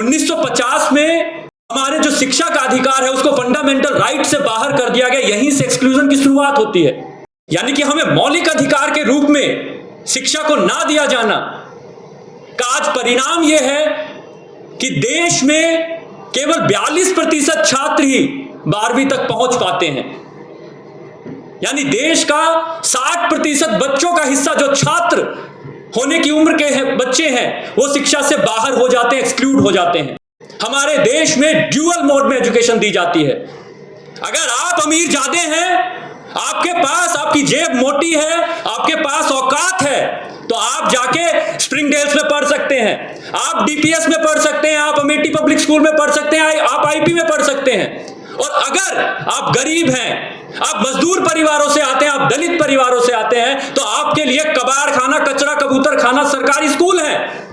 1950 में हमारे जो शिक्षा का अधिकार है उसको फंडामेंटल राइट से बाहर कर दिया गया। यहीं से एक्सक्लूजन की शुरुआत होती है। यानी कि हमें मौलिक अधिकार के रूप में शिक्षा को ना दिया जाना का आज परिणाम यह है कि देश में केवल 42% छात्र ही 12वीं तक पहुंच पाते हैं। यानी देश का 60% बच्चों का हिस्सा जो छात्र होने की उम्र के बच्चे हैं वो शिक्षा से बाहर हो जाते हैं, एक्सक्लूड हो जाते हैं। हमारे देश में ड्यूअल मोड में एजुकेशन दी जाती है। अगर आप अमीर ज्यादा हैं, आपके पास आपकी जेब मोटी है, आपके पास औकात है, तो आप जाके स्प्रिंगडेल्स में पढ़ सकते हैं, आप डीपीएस में पढ़ सकते हैं, आप अमेठी पब्लिक स्कूल में पढ़ सकते हैं, आप आईपी में पढ़ सकते हैं। और अगर आप गरीब हैं, आप मजदूर परिवारों से आते हैं, आप दलित परिवारों से आते हैं, तो आपके लिए कबाड़ खाना, कचरा कबूतर खाना सरकारी स्कूल है।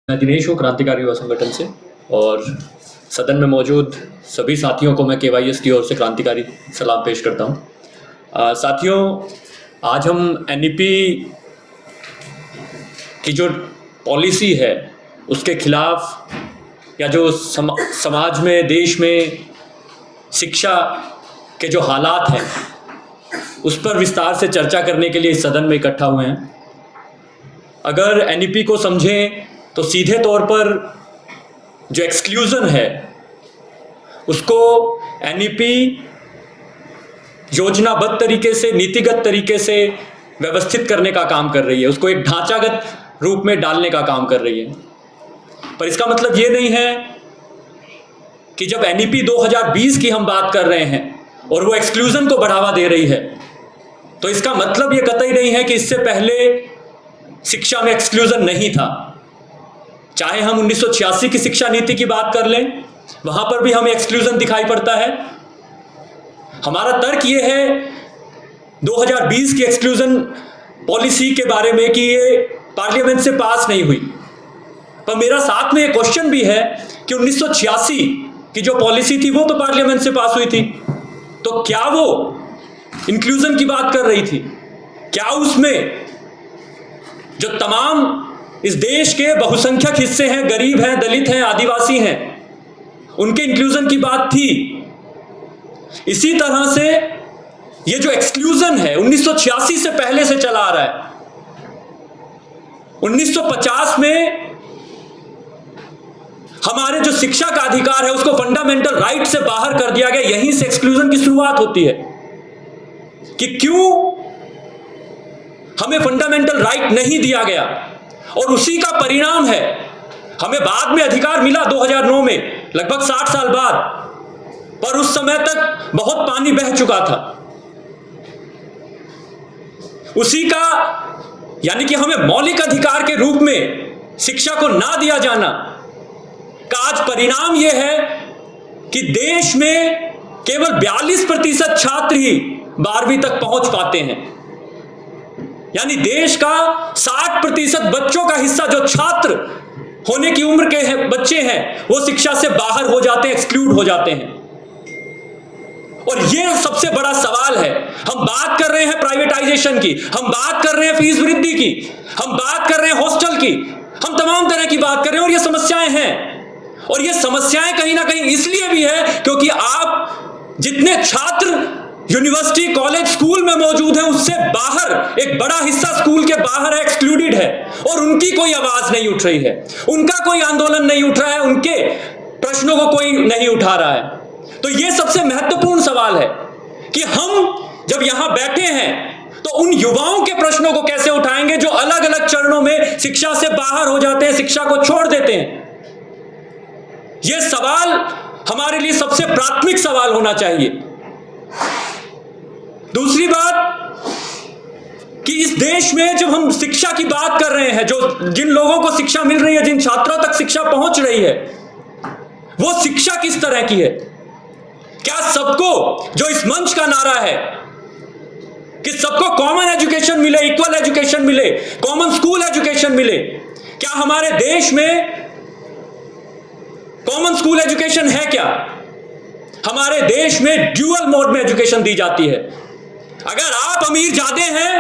मैं दिनेश हूँ, क्रांतिकारी युवा संगठन से, और सदन में मौजूद सभी साथियों को मैं केवाईएस की ओर से क्रांतिकारी सलाम पेश करता हूँ। साथियों, आज हम एनईपी की जो पॉलिसी है उसके खिलाफ, या जो समाज में, देश में शिक्षा के जो हालात हैं उस पर विस्तार से चर्चा करने के लिए इस सदन में इकट्ठा हुए हैं। अगर एनईपी को समझें तो सीधे तौर पर जो एक्सक्लूजन है उसको एनईपी योजनाबद्ध तरीके से, नीतिगत तरीके से व्यवस्थित करने का काम कर रही है, उसको एक ढांचागत रूप में डालने का काम कर रही है। पर इसका मतलब ये नहीं है कि जब एनईपी 2020 की हम बात कर रहे हैं और वो एक्सक्लूजन को बढ़ावा दे रही है, तो इसका मतलब ये कतई नहीं है कि इससे पहले शिक्षा में एक्सक्लूजन नहीं था। चाहे हम 1986 की शिक्षा नीति की बात कर लें, वहां पर भी हमें एक्सक्लूजन दिखाई पड़ता है। हमारा तर्क यह है 2020 की एक्सक्लूजन पॉलिसी के बारे में कि ये पार्लियामेंट से पास नहीं हुई, पर मेरा साथ में ये क्वेश्चन भी है कि 1986 की जो पॉलिसी थी वो तो पार्लियामेंट से पास हुई थी, तो क्या वो इंक्लूजन की बात कर रही थी? क्या उसमें जो तमाम इस देश के बहुसंख्यक हिस्से हैं, गरीब हैं, दलित हैं, आदिवासी हैं, उनके इंक्लूजन की बात थी? इसी तरह से ये जो एक्सक्लूजन है 1986 से पहले से चला आ रहा है। 1950 में हमारे जो शिक्षा का अधिकार है उसको फंडामेंटल राइट से बाहर कर दिया गया। यहीं से एक्सक्लूजन की शुरुआत होती है कि क्यों हमें फंडामेंटल राइट नहीं दिया गया, और उसी का परिणाम है हमें बाद में अधिकार मिला 2009 में, लगभग 60 साल बाद, पर उस समय तक बहुत पानी बह चुका था। उसी का, यानी कि हमें मौलिक अधिकार के रूप में शिक्षा को ना दिया जाना का आज परिणाम यह है कि देश में केवल 42% छात्र ही 12वीं तक पहुंच पाते हैं। यानी देश का 60% बच्चों का हिस्सा जो छात्र होने की उम्र के बच्चे हैं वो शिक्षा से बाहर हो जाते हैं, एक्सक्लूड हो जाते हैं। और ये सबसे बड़ा सवाल है। हम बात कर रहे हैं प्राइवेटाइजेशन की, हम बात कर रहे हैं फीस वृद्धि की, हम बात कर रहे हैं हॉस्टल की, हम तमाम तरह की बात कर रहे हैं, और ये समस्याएं हैं। और ये समस्याएं कहीं ना कहीं इसलिए भी है क्योंकि आप जितने छात्र यूनिवर्सिटी, कॉलेज, स्कूल में मौजूद है उससे बाहर एक बड़ा हिस्सा स्कूल के बाहर है, एक्सक्लूडेड है, और उनकी कोई आवाज नहीं उठ रही है, उनका कोई आंदोलन नहीं उठ रहा है, उनके प्रश्नों को कोई नहीं उठा रहा है। तो यह सबसे महत्वपूर्ण सवाल है कि हम जब यहां बैठे हैं तो उन युवाओं के प्रश्नों को कैसे उठाएंगे जो अलग अलग चरणों में शिक्षा से बाहर हो जाते हैं, शिक्षा को छोड़ देते हैं। यह सवाल हमारे लिए सबसे प्राथमिक सवाल होना चाहिए। दूसरी बात कि इस देश में जब हम शिक्षा की बात कर रहे हैं, जो जिन लोगों को शिक्षा मिल रही है, जिन छात्रों तक शिक्षा पहुंच रही है, वो शिक्षा किस तरह की है? क्या सबको, जो इस मंच का नारा है कि सबको कॉमन एजुकेशन मिले, इक्वल एजुकेशन मिले, कॉमन स्कूल एजुकेशन मिले, क्या हमारे देश में कॉमन स्कूल एजुकेशन है? क्या हमारे देश में ड्यूअल मोड में एजुकेशन दी जाती है? अगर आप अमीर ज्यादा हैं,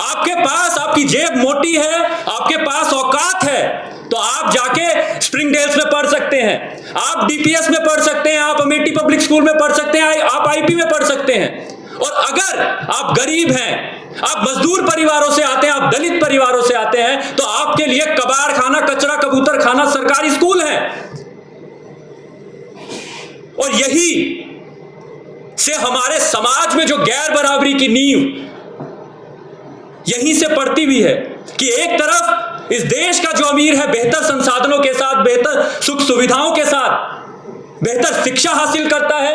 आपके पास, आपकी जेब मोटी है, आपके पास औकात है, तो आप जाके स्प्रिंगडेल्स में पढ़ सकते हैं, आप डीपीएस में पढ़ सकते हैं, आप अमेठी पब्लिक स्कूल में पढ़ सकते हैं, आप आईपी में पढ़ सकते हैं। और अगर आप गरीब हैं, आप मजदूर परिवारों से आते हैं, आप दलित परिवारों से आते हैं, तो आपके लिए कबाड़ खाना, कचरा कबूतर खाना सरकारी स्कूल है। और यही से हमारे समाज में जो गैर बराबरी की नींव यहीं से पड़ती भी है कि एक तरफ इस देश का जो अमीर है बेहतर संसाधनों के साथ, बेहतर सुख सुविधाओं के साथ बेहतर शिक्षा हासिल करता है,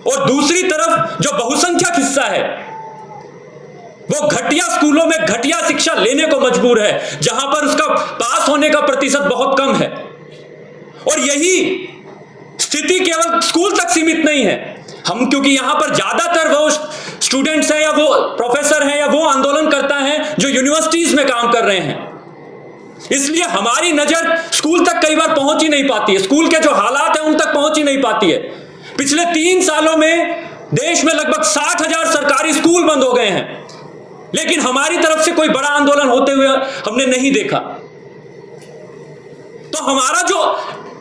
और दूसरी तरफ जो बहुसंख्यक हिस्सा है वो घटिया स्कूलों में घटिया शिक्षा लेने को मजबूर है, जहां पर उसका पास होने का प्रतिशत बहुत कम है। और यही स्थिति केवल स्कूल तक सीमित नहीं है। हम, क्योंकि यहां पर ज्यादातर वो स्टूडेंट्स हैं या वो प्रोफेसर हैं या वो आंदोलनकर्ता हैं जो यूनिवर्सिटीज में काम कर रहे हैं, इसलिए हमारी नजर स्कूल तक कई बार पहुंच ही नहीं पाती है, स्कूल के जो हालात हैं उन तक पहुंच ही नहीं पाती है। पिछले 3 सालों में देश में लगभग 60,000 सरकारी स्कूल बंद हो गए हैं, लेकिन हमारी तरफ से कोई बड़ा आंदोलन होते हुए हमने नहीं देखा। तो हमारा जो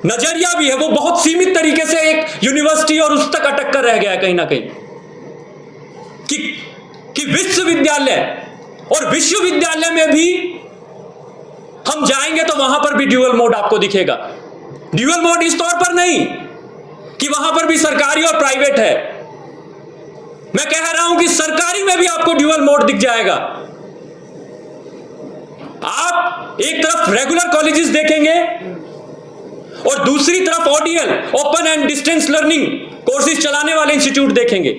नजरिया भी है वो बहुत सीमित तरीके से एक यूनिवर्सिटी और उस तक अटक कर रह गया है कहीं ना कहीं, कि विश्वविद्यालय, और विश्वविद्यालय में भी हम जाएंगे तो वहां पर भी ड्यूअल मोड आपको दिखेगा। ड्यूअल मोड इस तौर पर नहीं कि वहां पर भी सरकारी और प्राइवेट है, मैं कह रहा हूं कि सरकारी में भी आपको ड्यूअल मोड दिख जाएगा। आप एक तरफ रेगुलर कॉलेजेस देखेंगे और दूसरी तरफ ODL, open and distance learning courses चलाने वाले इंस्टीट्यूट देखेंगे।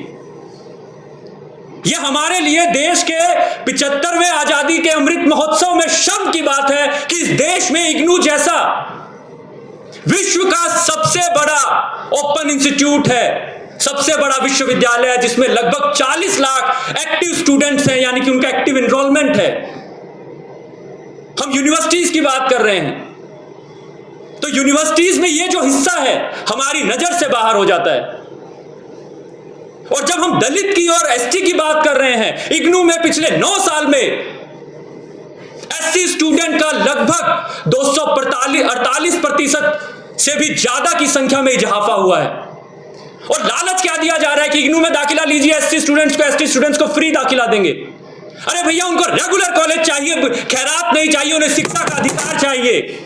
यह हमारे लिए देश के 75वें आजादी के अमृत महोत्सव में शर्म की बात है कि इस देश में इग्नू जैसा विश्व का सबसे बड़ा ओपन इंस्टीट्यूट है, सबसे बड़ा विश्वविद्यालय है, जिसमें लगभग 40 लाख एक्टिव स्टूडेंट्स हैं, यानी कि उनका एक्टिव एनरोलमेंट है। हम यूनिवर्सिटीज की बात कर रहे हैं, तो यूनिवर्सिटीज में ये जो हिस्सा है हमारी नजर से बाहर हो जाता है। और जब हम दलित की और एसटी की बात कर रहे हैं, इग्नू में पिछले 9 साल में एससी स्टूडेंट का लगभग 248% से भी ज्यादा की संख्या में इजाफा हुआ है। और लालच क्या दिया जा रहा है कि इग्नू में दाखिला लीजिए, एसटी स्टूडेंट्स को फ्री दाखिला देंगे। अरे भैया, उनको रेगुलर कॉलेज चाहिए, खैरात नहीं चाहिए, उन्हें शिक्षा का अधिकार चाहिए,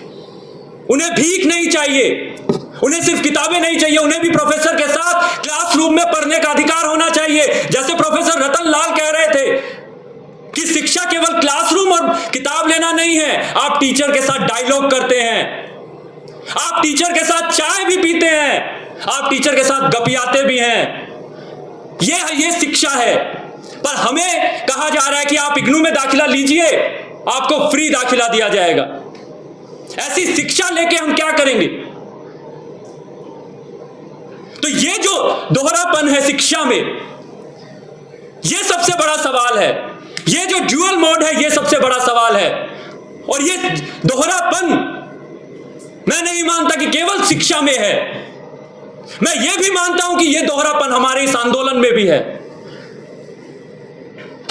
उन्हें भीख नहीं चाहिए, उन्हें सिर्फ किताबें नहीं चाहिए, उन्हें भी प्रोफेसर के साथ क्लासरूम में पढ़ने का अधिकार होना चाहिए। जैसे प्रोफेसर रतन लाल कह रहे थे कि शिक्षा केवल क्लासरूम और किताब लेना नहीं है, आप टीचर के साथ डायलॉग करते हैं, आप टीचर के साथ चाय भी पीते हैं, आप टीचर के साथ गपियाते भी हैं। ये शिक्षा है। पर हमें कहा जा रहा है कि आप इग्नू में दाखिला लीजिए, आपको फ्री दाखिला दिया जाएगा। ऐसी शिक्षा लेके हम क्या करेंगे? तो ये जो दोहरापन है शिक्षा में, ये सबसे बड़ा सवाल है। ये जो ड्यूअल मोड है, ये सबसे बड़ा सवाल है। और ये दोहरापन मैं नहीं मानता कि केवल शिक्षा में है, मैं ये भी मानता हूं कि ये दोहरापन हमारे इस आंदोलन में भी है।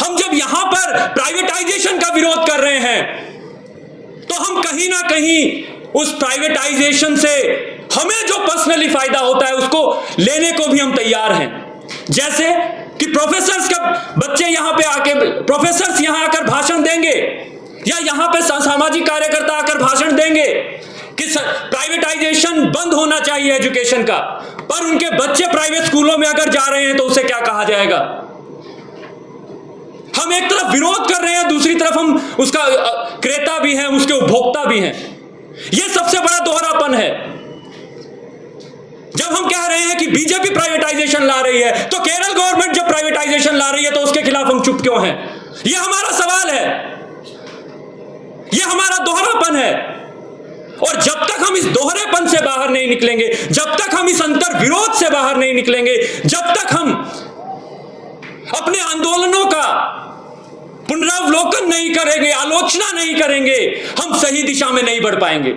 हम जब यहां पर प्राइवेटाइजेशन का विरोध कर रहे हैं, तो हम कहीं ना कहीं उस प्राइवेटाइजेशन से हमें जो पर्सनली फायदा होता है उसको लेने को भी हम तैयार हैं। जैसे कि प्रोफेसर्स का बच्चे यहां पे आके, प्रोफेसर्स यहां आकर भाषण देंगे, या यहां पे सामाजिक कार्यकर्ता आकर भाषण देंगे कि प्राइवेटाइजेशन बंद होना चाहिए एजुकेशन का, पर उनके बच्चे प्राइवेट स्कूलों में अगर जा रहे हैं तो उसे क्या कहा जाएगा? हम एक तरफ विरोध कर रहे हैं, दूसरी तरफ हम उसका क्रेता भी हैं, उसके उपभोक्ता भी हैं। यह सबसे बड़ा दोहरापन है। जब हम कह रहे हैं कि बीजेपी प्राइवेटाइजेशन ला रही है, तो केरल गवर्नमेंट जब प्राइवेटाइजेशन ला रही है तो उसके खिलाफ हम चुप क्यों हैं? यह हमारा सवाल है, यह हमारा दोहरापन है। और जब तक हम इस दोहरेपन से बाहर नहीं निकलेंगे, जब तक हम इस अंतर विरोध से बाहर नहीं निकलेंगे, जब तक हम अपने आंदोलनों का पुनरावलोकन नहीं करेंगे, आलोचना नहीं करेंगे, हम सही दिशा में नहीं बढ़ पाएंगे।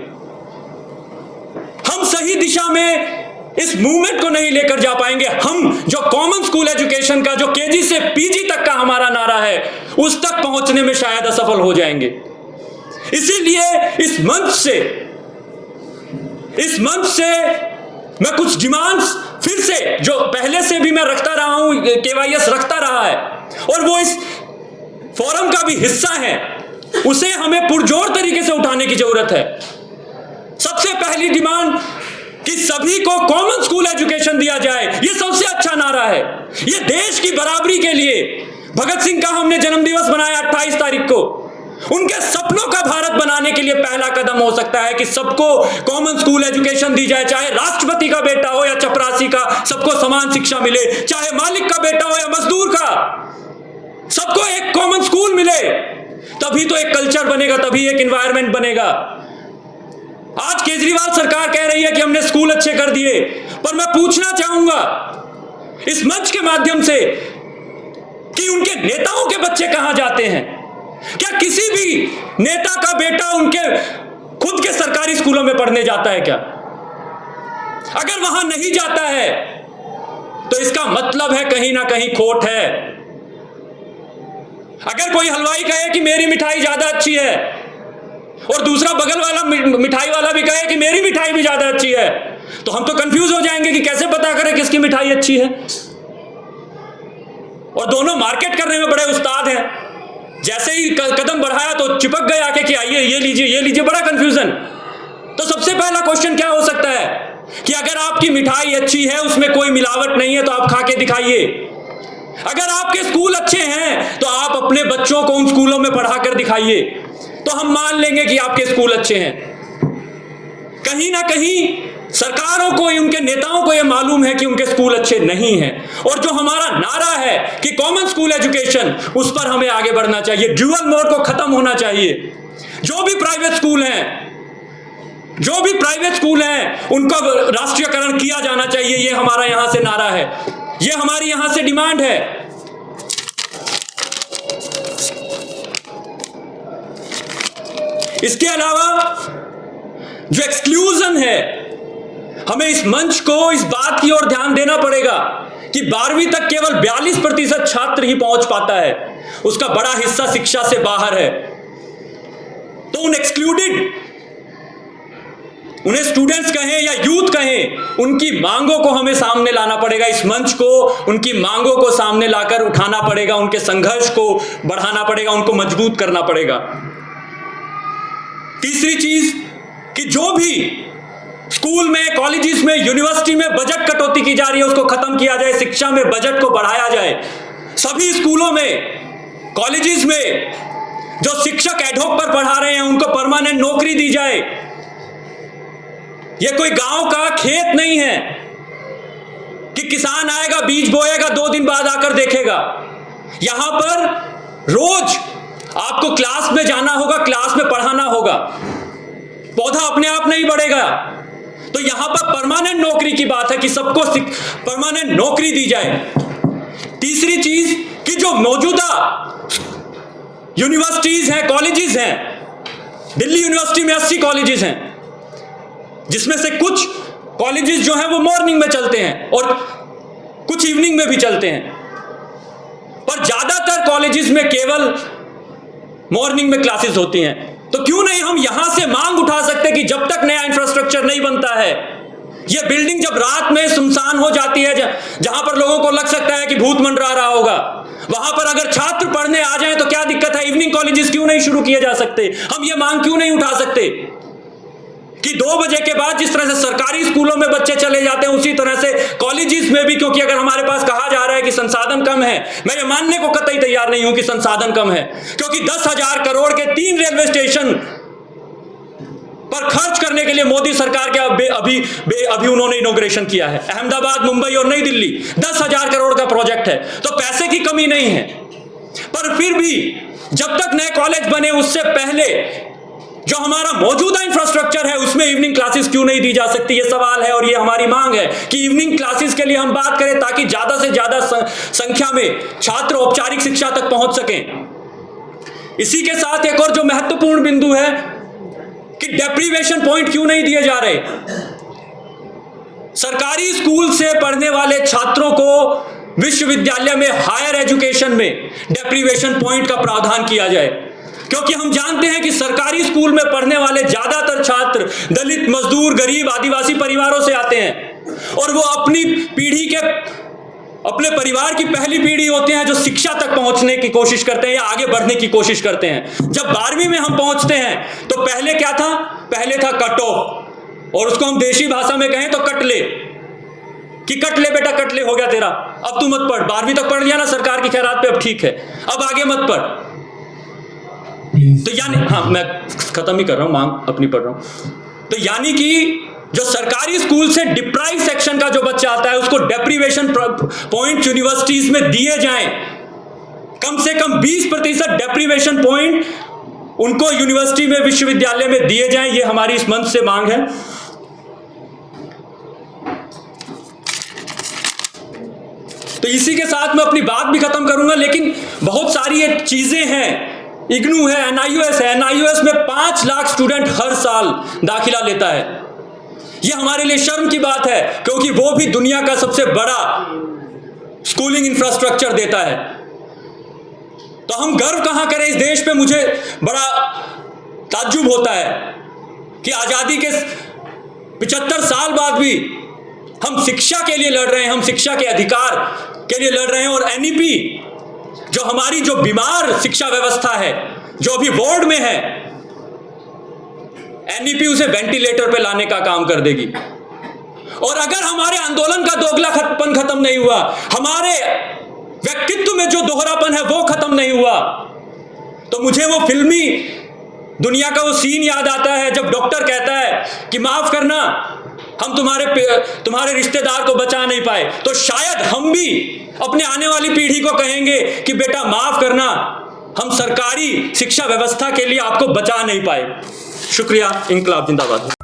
हम सही दिशा में इस मूवमेंट को नहीं लेकर जा पाएंगे। हम जो कॉमन स्कूल एजुकेशन का, जो केजी से पीजी तक का हमारा नारा है, उस तक पहुंचने में शायद असफल हो जाएंगे। इसीलिए इस मंच से मैं कुछ डिमांड्स फिर से, जो पहले से भी मैं रखता रहा हूं, केवाईएस रखता रहा है और वो इस फोरम का भी हिस्सा है, उसे हमें पुरजोर तरीके से उठाने की जरूरत है। सबसे पहली डिमांड कि सभी को कॉमन स्कूल एजुकेशन दिया जाए, यह सबसे अच्छा नारा है। यह देश की बराबरी के लिए, भगत सिंह का हमने जन्मदिवस मनाया 28 तारीख को, उनके सपनों का भारत बनाने के लिए पहला कदम हो सकता है कि सबको कॉमन स्कूल एजुकेशन दी जाए। चाहे राष्ट्रपति का बेटा हो या चपरासी का, सबको समान शिक्षा मिले। चाहे मालिक का बेटा हो या मजदूर का, सबको एक कॉमन स्कूल मिले। तभी तो एक कल्चर बनेगा, तभी एक एनवायरनमेंट बनेगा। आज केजरीवाल सरकार कह रही है कि हमने स्कूल अच्छे कर दिए, पर मैं पूछना चाहूंगा इस मंच के माध्यम से कि उनके नेताओं के बच्चे कहां जाते हैं? क्या किसी भी नेता का बेटा उनके खुद के सरकारी स्कूलों में पढ़ने जाता है क्या? अगर वहां नहीं जाता है तो इसका मतलब है कहीं ना कहीं खोट है। अगर कोई हलवाई कहे कि मेरी मिठाई ज्यादा अच्छी है और दूसरा बगल वाला मिठाई वाला भी कहे कि मेरी मिठाई भी ज्यादा अच्छी है, तो हम तो कंफ्यूज हो जाएंगे कि कैसे पता करें किसकी मिठाई अच्छी है। और दोनों मार्केट करने में बड़े उस्ताद हैं। जैसे ही कदम बढ़ाया तो चिपक गए आके कि आइए ये लीजिए, बड़ा कंफ्यूजन। तो सबसे पहला क्वेश्चन क्या हो सकता है कि अगर आपकी मिठाई अच्छी है, उसमें कोई मिलावट नहीं है, तो आप खा के दिखाइए। अगर आपके स्कूल अच्छे हैं तो आप अपने बच्चों को उन स्कूलों में पढ़ा कर दिखाइए, तो हम मान लेंगे कि आपके स्कूल अच्छे हैं। कहीं ना कहीं सरकारों को, उनके नेताओं को यह मालूम है कि उनके स्कूल अच्छे नहीं हैं। और जो हमारा नारा है कि कॉमन स्कूल एजुकेशन, उस पर हमें आगे बढ़ना चाहिए। ड्यूअल मोड को खत्म होना चाहिए। जो भी प्राइवेट स्कूल हैं उनका राष्ट्रीयकरण किया जाना चाहिए। यह हमारा यहां से नारा है, यह हमारी यहां से डिमांड है। इसके अलावा जो एक्सक्लूजन है, हमें इस मंच को इस बात की ओर ध्यान देना पड़ेगा कि 12वीं तक केवल 42% छात्र ही पहुंच पाता है, उसका बड़ा हिस्सा शिक्षा से बाहर है। तो उन एक्सक्लूडेड, उन्हें स्टूडेंट्स कहें या यूथ कहें, उनकी मांगों को हमें सामने लाना पड़ेगा। इस मंच को उनकी मांगों को सामने लाकर उठाना पड़ेगा, उनके संघर्ष को बढ़ाना पड़ेगा, उनको मजबूत करना पड़ेगा। तीसरी चीज कि जो भी स्कूल में, कॉलेजेस में, यूनिवर्सिटी में बजट कटौती की जा रही है, उसको खत्म किया जाए। शिक्षा में बजट को बढ़ाया जाए। सभी स्कूलों में, कॉलेजेस में जो शिक्षक एडहॉक पर पढ़ा रहे हैं, उनको परमानेंट नौकरी दी जाए। यह कोई गांव का खेत नहीं है कि किसान आएगा, बीज बोएगा, 2 दिन बाद आकर देखेगा। यहां पर रोज आपको क्लास में जाना होगा, क्लास में पढ़ाना होगा। पौधा अपने आप नहीं बढ़ेगा। तो यहां पर परमानेंट नौकरी की बात है कि सबको परमानेंट नौकरी दी जाए। तीसरी चीज कि जो मौजूदा यूनिवर्सिटीज हैं, कॉलेजेस हैं, दिल्ली यूनिवर्सिटी में 80 कॉलेजेस हैं, जिसमें से कुछ कॉलेजेस जो हैं वो मॉर्निंग में चलते हैं और कुछ इवनिंग में भी चलते हैं, पर ज्यादातर कॉलेजेस में केवल मॉर्निंग में क्लासेस होती हैं। तो क्यों नहीं हम यहां से मांग उठा सकते कि जब तक नया इंफ्रास्ट्रक्चर नहीं बनता है, यह बिल्डिंग जब रात में सुनसान हो जाती है, जहां पर लोगों को लग सकता है कि भूत मंडरा रहा होगा, वहां पर अगर छात्र पढ़ने आ जाएं तो क्या दिक्कत है? इवनिंग कॉलेजेस क्यों नहीं शुरू किए जा सकते? हम ये मांग क्यों नहीं उठा सकते कि 2 बजे के बाद जिस तरह से सरकारी स्कूलों में बच्चे चले जाते हैं, उसी तरह से कॉलेजेस में भी? क्योंकि अगर हमारे पास कहा जा रहा है कि संसाधन कम है, मैं ये मानने को कतई तैयार नहीं हूं कि संसाधन कम है, क्योंकि 10,000 करोड़ के 3 रेलवे स्टेशन पर खर्च करने के लिए मोदी सरकार के अभी उन्होंने इनॉग्रेशन किया है। अहमदाबाद, मुंबई और नई दिल्ली, 10,000 करोड़ का प्रोजेक्ट है। तो पैसे की कमी नहीं है, पर फिर भी जब तक नए कॉलेज बने उससे पहले जो हमारा मौजूदा इंफ्रास्ट्रक्चर है उसमें इवनिंग क्लासेस क्यों नहीं दी जा सकती? ये सवाल है और ये हमारी मांग है कि इवनिंग क्लासेस के लिए हम बात करें ताकि ज्यादा से ज्यादा संख्या में छात्र औपचारिक शिक्षा तक पहुंच सकें। इसी के साथ एक और जो महत्वपूर्ण बिंदु है कि डेप्रीवेशन पॉइंट क्यों नहीं दिए जा रहे। सरकारी स्कूल से पढ़ने वाले छात्रों को विश्वविद्यालय में, हायर एजुकेशन में डेप्रीवेशन पॉइंट का प्रावधान किया जाए, क्योंकि हम जानते हैं कि सरकारी स्कूल में पढ़ने वाले ज्यादातर छात्र दलित, मजदूर, गरीब, आदिवासी परिवारों से आते हैं और वो अपनी पीढ़ी के, अपने परिवार की पहली पीढ़ी होते हैं जो शिक्षा तक पहुंचने की कोशिश करते हैं या आगे बढ़ने की कोशिश करते हैं। जब 12वीं में हम पहुंचते हैं तो पहले क्या था? पहले था कट ऑफ, और उसको हम देशी भाषा में कहें तो कट ले, कि कट ले बेटा, कट ले, हो गया तेरा, अब तू मत पढ़, 12वीं तक पढ़ लिया ना सरकार की खैरात पे, अब ठीक है, अब आगे मत पढ़। तो यानी, हाँ मैं खत्म ही कर रहा हूं, मांग अपनी पढ़ रहा हूं। तो यानी कि जो सरकारी स्कूल से डिप्राइव सेक्शन का जो बच्चा आता है उसको डेप्रीवेशन पॉइंट यूनिवर्सिटीज में दिए जाएं, कम से कम 20% डेप्रीवेशन पॉइंट उनको यूनिवर्सिटी में, विश्वविद्यालय में दिए जाएं। ये हमारी इस मंच से मांग है। तो इसी के साथ मैं अपनी बात भी खत्म करूंगा, लेकिन बहुत सारी ये चीजें हैं। इग्नू है, एनआईओएस है, एनआईओएस में 5 लाख स्टूडेंट हर साल दाखिला लेता है। ये हमारे लिए शर्म की बात है, क्योंकि वो भी दुनिया का सबसे बड़ा स्कूलिंग इंफ्रास्ट्रक्चर देता है। तो हम गर्व कहां करें इस देश पे? मुझे बड़ा ताज्जुब होता है कि आजादी के 75 साल बाद भी हम शिक्षा के लिए लड़ रहे हैं, हम शिक्षा के अधिकार के लिए लड़ रहे हैं। और एनईपी जो हमारी जो बीमार शिक्षा व्यवस्था है, जो अभी बोर्ड में है, एनईपी उसे वेंटिलेटर पे लाने का काम कर देगी। और अगर हमारे आंदोलन का दोगलापन खत्म नहीं हुआ, हमारे व्यक्तित्व में जो दोहरापन है वो खत्म नहीं हुआ, तो मुझे वो फिल्मी दुनिया का वो सीन याद आता है जब डॉक्टर कहता है कि माफ करना, हम तुम्हारे रिश्तेदार को बचा नहीं पाए। तो शायद हम भी अपने आने वाली पीढ़ी को कहेंगे कि बेटा माफ करना, हम सरकारी शिक्षा व्यवस्था के लिए आपको बचा नहीं पाए। शुक्रिया। इंकलाब जिंदाबाद।